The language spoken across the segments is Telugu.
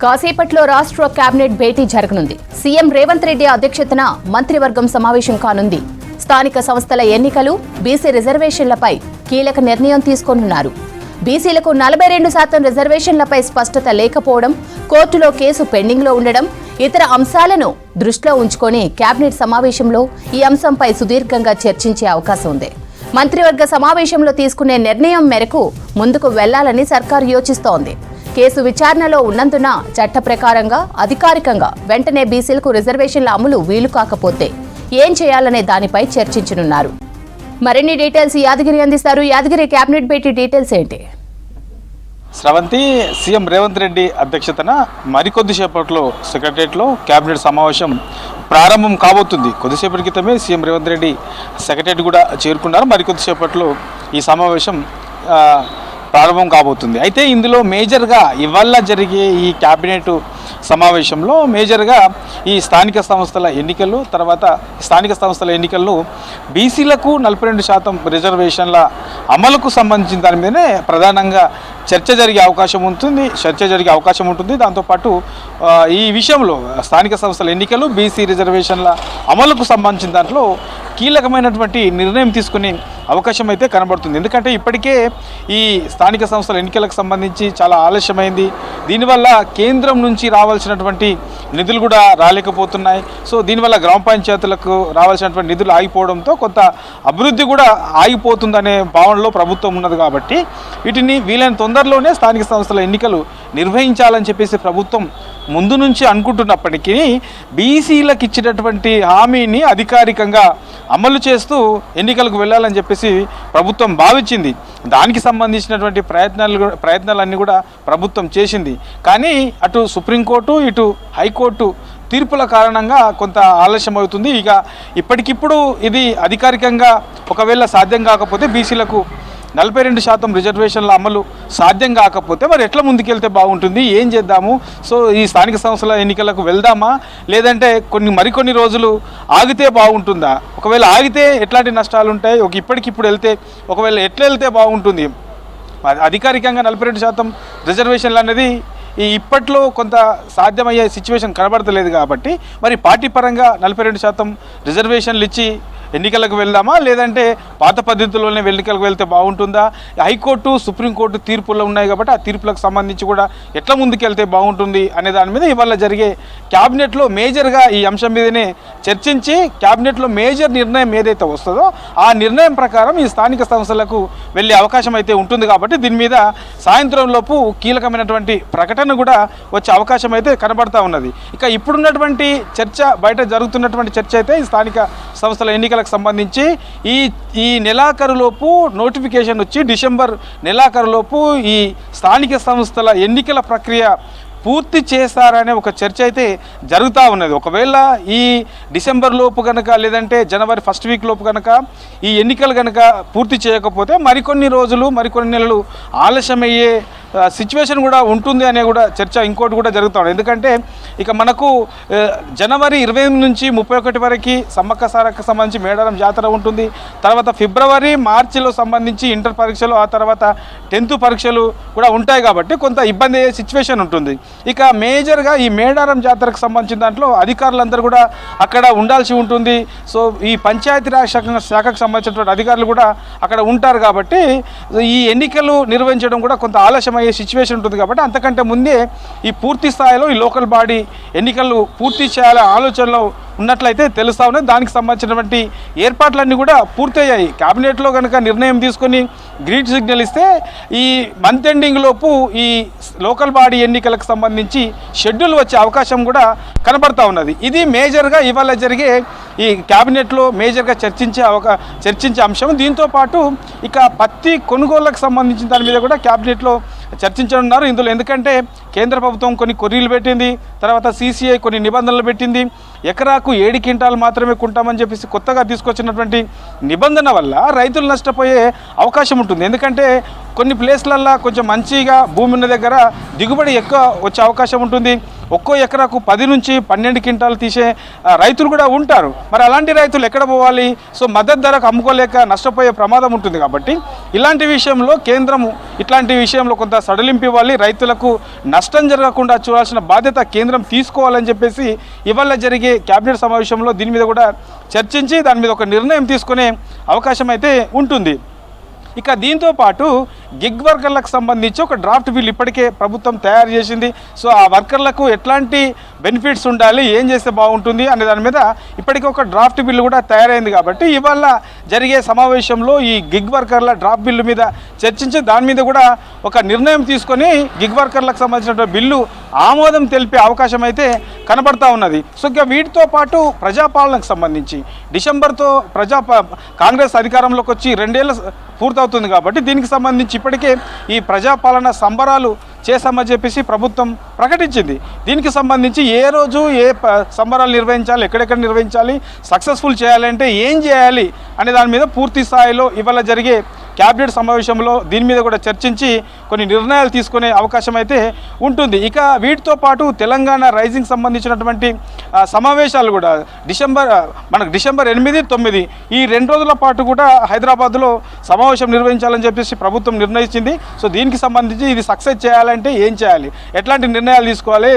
కాసేపట్లో రాష్ట్ర కేబినెట్ భేటీ జరగనుంది. సీఎం రేవంత్ రెడ్డి అధ్యక్షతన మంత్రివర్గం సమావేశం కానుంది. స్థానిక సంస్థల ఎన్నికలు, బీసీ రిజర్వేషన్లపై కీలక నిర్ణయం తీసుకోనున్నారు. బీసీలకు 42% రిజర్వేషన్లపై స్పష్టత లేకపోవడం, కోర్టులో కేసు పెండింగ్లో ఉండడం, ఇతర అంశాలను దృష్టిలో ఉంచుకొని కేబినెట్ సమావేశంలో ఈ అంశంపై సుదీర్ఘంగా చర్చించే అవకాశం ఉంది. మంత్రివర్గ సమావేశంలో తీసుకునే నిర్ణయం మేరకు ముందుకు వెళ్లాలని సర్కారు యోచిస్తోంది. కేసు విచారణలో ఉన్నందున చట్ట ప్రకారంగా అధికారికంగా వెంటనే బీసీలకు రిజర్వేషన్ల అమలు వీలు కాకపోతే ఏం చేయాలనే దానిపై చర్చించనున్నారు. మరిన్ని డీటెయిల్స్ యాదగిరి అందిస్తారు. యాదగిరి, కేబినెట్ భేటీ డీటెయిల్స్ ఏంటి? స్రవంతి, సీఎం రేవంత్ రెడ్డి అధ్యక్షతన మరికొద్దిసేపట్లో సెక్రటరియట్లో కేబినెట్ సమావేశం ప్రారంభం కాబోతుంది. కొద్దిసేపటి క్రితమే సీఎం రేవంత్ రెడ్డి సెక్రటరియట్ కూడా చేరుకున్నారు. మరికొద్దిసేపట్లో ఈ సమావేశం ప్రారంభం కాబోతుంది. అయితే ఇందులో మేజర్గా ఇవాళ జరిగే ఈ కేబినెట్ సమావేశంలో మేజర్గా ఈ స్థానిక సంస్థల ఎన్నికలు, తర్వాత స్థానిక సంస్థల ఎన్నికల్లో బీసీలకు 42% రిజర్వేషన్ల అమలుకు సంబంధించిన దాని మీదనే ప్రధానంగా చర్చ జరిగే అవకాశం ఉంటుంది. దాంతోపాటు ఈ విషయంలో స్థానిక సంస్థల ఎన్నికలు, బీసీ రిజర్వేషన్ల అమలుకు సంబంధించిన దాంట్లో కీలకమైనటువంటి నిర్ణయం తీసుకునే అవకాశం అయితే కనబడుతుంది. ఎందుకంటే ఇప్పటికే ఈ స్థానిక సంస్థల ఎన్నికలకు సంబంధించి చాలా ఆలస్యమైంది. దీనివల్ల కేంద్రం నుంచి రావాల్సినటువంటి నిధులు కూడా రాలేకపోతున్నాయి. సో దీనివల్ల గ్రామ పంచాయతీలకు రావాల్సినటువంటి నిధులు ఆగిపోవడంతో కొంత అభివృద్ధి కూడా ఆగిపోతుందనే భావనలో ప్రభుత్వం ఉన్నది. కాబట్టి వీటిని వీలైన తొందరలోనే స్థానిక సంస్థల ఎన్నికలు నిర్వహించాలని చెప్పేసి ప్రభుత్వం ముందు నుంచి అనుకుంటున్నప్పటికీ బీసీలకు ఇచ్చినటువంటి హామీని అధికారికంగా అమలు చేస్తూ ఎన్నికలకు వెళ్ళాలని చెప్పేసి ప్రభుత్వం భావించింది. దానికి సంబంధించినటువంటి ప్రయత్నాలన్నీ కూడా ప్రభుత్వం చేసింది. కానీ అటు సుప్రీంకోర్టు, ఇటు హైకోర్టు తీర్పుల కారణంగా కొంత ఆలస్యం అవుతుంది. ఇక ఇప్పటికిప్పుడు ఇది అధికారికంగా ఒకవేళ సాధ్యం కాకపోతే బీసీలకు 42% రిజర్వేషన్ల అమలు సాధ్యం కాకపోతే మరి ఎట్లా ముందుకెళ్తే బాగుంటుంది, ఏం చేద్దాము? సో ఈ స్థానిక సంస్థల ఎన్నికలకు వెళ్దామా, లేదంటే మరికొన్ని రోజులు ఆగితే బాగుంటుందా? ఒకవేళ ఆగితే ఎట్లాంటి నష్టాలు ఉంటాయి? ఇప్పటికిప్పుడు వెళ్తే ఒకవేళ ఎట్లా వెళ్తే బాగుంటుంది? అధికారికంగా 42% రిజర్వేషన్లు అనేది ఇప్పట్లో కొంత సాధ్యమయ్యే సిచ్యువేషన్ కనబడతలేదు. కాబట్టి మరి పార్టీ పరంగా 42% రిజర్వేషన్లు ఇచ్చి ఎన్నికలకు వెళ్దామా, లేదంటే పాత పద్ధతిలోనే ఎన్నికలకు వెళ్తే బాగుంటుందా? హైకోర్టు, సుప్రీంకోర్టు తీర్పులు ఉన్నాయి కాబట్టి ఆ తీర్పులకు సంబంధించి కూడా ఎట్లా ముందుకెళ్తే బాగుంటుంది అనే దాని మీద ఇవాళ జరిగే క్యాబినెట్లో మేజర్గా ఈ అంశం మీదనే చర్చించి క్యాబినెట్లో మేజర్ నిర్ణయం ఏదైతే వస్తుందో ఆ నిర్ణయం ప్రకారం ఈ స్థానిక సంస్థలకు వెళ్ళే అవకాశం అయితే ఉంటుంది. కాబట్టి దీని మీద సాయంత్రంలోపు కీలకమైనటువంటి ప్రకటన కూడా వచ్చే అవకాశం అయితే కనబడతా ఉన్నది. ఇక ఇప్పుడున్నటువంటి చర్చ, బయట జరుగుతున్నటువంటి చర్చ అయితే ఈ స్థానిక సంస్థల ఎన్నికలకు సంబంధించి ఈ నెలాఖరులోపు నోటిఫికేషన్ వచ్చి డిసెంబర్ నెలాఖరులోపు ఈ స్థానిక సంస్థల ఎన్నికల ప్రక్రియ పూర్తి చేస్తారనే ఒక చర్చ అయితే జరుగుతూ ఉన్నది. ఒకవేళ ఈ డిసెంబర్ లోపు కనుక, లేదంటే జనవరి ఫస్ట్ వీక్ లోపు కనుక ఈ ఎన్నికలు కనుక పూర్తి చేయకపోతే మరికొన్ని రోజులు, మరికొన్ని నెలలు ఆలస్యమయ్యే సిచ్యువేషన్ కూడా ఉంటుంది అనే కూడా చర్చ ఇంకోటి కూడా జరుగుతూ ఉంది. ఎందుకంటే ఇక మనకు జనవరి 28 నుంచి 31 వరకు సమ్మక్క సారక్క సంబంధించి మేడారం జాతర ఉంటుంది. తర్వాత ఫిబ్రవరి, మార్చిలో సంబంధించి ఇంటర్ పరీక్షలు, ఆ తర్వాత 10th పరీక్షలు కూడా ఉంటాయి. కాబట్టి కొంత ఇబ్బంది అయ్యే సిచ్యువేషన్ ఉంటుంది. ఇక మేజర్గా ఈ మేడారం జాతరకు సంబంధించిన దాంట్లో అధికారులందరూ కూడా అక్కడ ఉండాల్సి ఉంటుంది. సో ఈ పంచాయతీరాజ్ శాఖకు సంబంధించినటువంటి అధికారులు కూడా అక్కడ ఉంటారు. కాబట్టి ఈ ఎన్నికలు నిర్వహించడం కూడా కొంత ఆలస్యమయ్యే సిచ్యువేషన్ ఉంటుంది. కాబట్టి అంతకంటే ముందే ఈ పూర్తి స్థాయిలో ఈ లోకల్ బాడీ ఎన్నికలు పూర్తి చేయాలనే ఆలోచనలో ఉన్నట్లయితే తెలుస్తూ ఉన్నది. దానికి సంబంధించినటువంటి ఏర్పాట్లన్నీ కూడా పూర్తయ్యాయి. క్యాబినెట్లో కనుక నిర్ణయం తీసుకొని గ్రీన్ సిగ్నల్ ఇస్తే ఈ మంత్ ఎండింగ్ లోపు ఈ లోకల్ బాడీ ఎన్నికలకు సంబంధించి షెడ్యూల్ వచ్చే అవకాశం కూడా కనబడతా ఉన్నది. ఇది మేజర్గా ఇవాళ జరిగే ఈ క్యాబినెట్లో మేజర్గా చర్చించే అంశం. దీంతోపాటు ఇక పత్తి కొనుగోళ్లకు సంబంధించిన దాని మీద కూడా క్యాబినెట్లో చర్చించనున్నారు. ఇందులో ఎందుకంటే కేంద్ర ప్రభుత్వం కొన్ని కొర్రీలు పెట్టింది, తర్వాత CCI కొన్ని నిబంధనలు పెట్టింది. ఎకరాకు 7 క్వింటాలు మాత్రమే కొంటామని చెప్పేసి కొత్తగా తీసుకొచ్చినటువంటి నిబంధన వల్ల రైతులు నష్టపోయే అవకాశం ఉంటుంది. ఎందుకంటే కొన్ని ప్లేస్లల్లో కొంచెం మంచిగా భూమి ఉన్న దగ్గర దిగుబడి ఎక్కువ వచ్చే అవకాశం ఉంటుంది. ఒక్కో ఎకరాకు 10 నుంచి 12 క్వింటాలు తీసే రైతులు కూడా ఉంటారు. మరి అలాంటి రైతులు ఎక్కడ పోవాలి? సో మద్దతు ధరకు అమ్ముకోలేక నష్టపోయే ప్రమాదం ఉంటుంది. కాబట్టి ఇలాంటి విషయంలో కేంద్రము ఇట్లాంటి విషయంలో కొంత సడలింపు ఇవ్వాలి, రైతులకు నష్టం జరగకుండా చూడాల్సిన బాధ్యత కేంద్రం తీసుకోవాలని చెప్పేసి ఇవాళ జరిగే కేబినెట్ సమావేశంలో దీని మీద కూడా చర్చించి దాని మీద ఒక నిర్ణయం తీసుకునే అవకాశం అయితే ఉంటుంది. ఇక దీంతో పాటు గిగ్ వర్కర్లకు సంబంధించి ఒక డ్రాఫ్ట్ బిల్ ఇప్పటికే ప్రభుత్వం తయారు చేసింది. సో ఆ వర్కర్లకు ఎట్లాంటి బెనిఫిట్స్ ఉండాలి, ఏం చేస్తే బాగుంటుంది అనే దాని మీద ఇప్పటికే ఒక డ్రాఫ్ట్ బిల్లు కూడా తయారైంది. కాబట్టి ఇవాళ జరిగే సమావేశంలో ఈ గిగ్ వర్కర్ల డ్రాఫ్ట్ బిల్లు మీద చర్చించి దాని మీద కూడా ఒక నిర్ణయం తీసుకొని గిగ్ వర్కర్లకు సంబంధించిన బిల్లు ఆమోదం తెలిపే అవకాశం అయితే కనబడతా ఉన్నది. సో ఇక వీటితో పాటు ప్రజాపాలనకు సంబంధించి డిసెంబర్తో కాంగ్రెస్ అధికారంలోకి వచ్చి 2 ఏళ్ళు పూర్తవుతుంది. కాబట్టి దీనికి సంబంధించి ఇప్పటికే ఈ ప్రజాపాలన సంబరాలు చేస్తామని చెప్పేసి ప్రభుత్వం ప్రకటించింది. దీనికి సంబంధించి ఏ రోజు ఏ సంబరాలు నిర్వహించాలి, ఎక్కడెక్కడ నిర్వహించాలి, సక్సెస్ఫుల్ చేయాలంటే ఏం చేయాలి అనే దాని మీద పూర్తి స్థాయిలో ఇవాళ జరిగే క్యాబినెట్ సమావేశంలో దీని మీద కూడా చర్చించి కొన్ని నిర్ణయాలు తీసుకునే అవకాశం అయితే ఉంటుంది. ఇక వీటితో పాటు తెలంగాణ రైజింగ్ సంబంధించినటువంటి సమావేశాలు కూడా డిసెంబర్ 8, 9 ఈ 2 రోజుల పాటు కూడా హైదరాబాద్లో సమావేశం నిర్వహించాలని చెప్పేసి ప్రభుత్వం నిర్ణయించింది. సో దీనికి సంబంధించి ఇది సక్సెస్ చేయాలంటే ఏం చేయాలి, ఎట్లాంటి నిర్ణయాలు తీసుకోవాలి,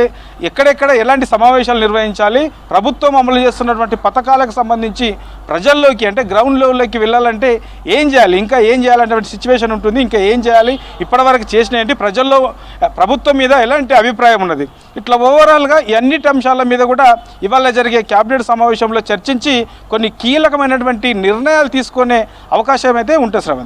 ఎక్కడెక్కడ ఎలాంటి సమావేశాలు నిర్వహించాలి, ప్రభుత్వం అమలు చేస్తున్నటువంటి పథకాలకు సంబంధించి ప్రజల్లోకి అంటే గ్రౌండ్ లెవెల్లోకి వెళ్ళాలంటే ఏం చేయాలి, ఇంకా ఏం చేయాలనేటువంటి సిచ్యువేషన్ ఉంటుంది, ఇంకా ఏం చేయాలి, ఇప్పటివరకు చేసిన ఏంటి, ప్రజల్లో ప్రభుత్వం మీద ఎలాంటి అభిప్రాయం ఉన్నది, ఇట్లా ఓవరాల్గా ఈ అన్నిటి అంశాల మీద కూడా ఇవాళ జరిగే క్యాబినెట్ సమావేశంలో చర్చించి కొన్ని కీలకమైనటువంటి నిర్ణయాలు తీసుకునే అవకాశం అయితే ఉంటుంది శ్రవంతి.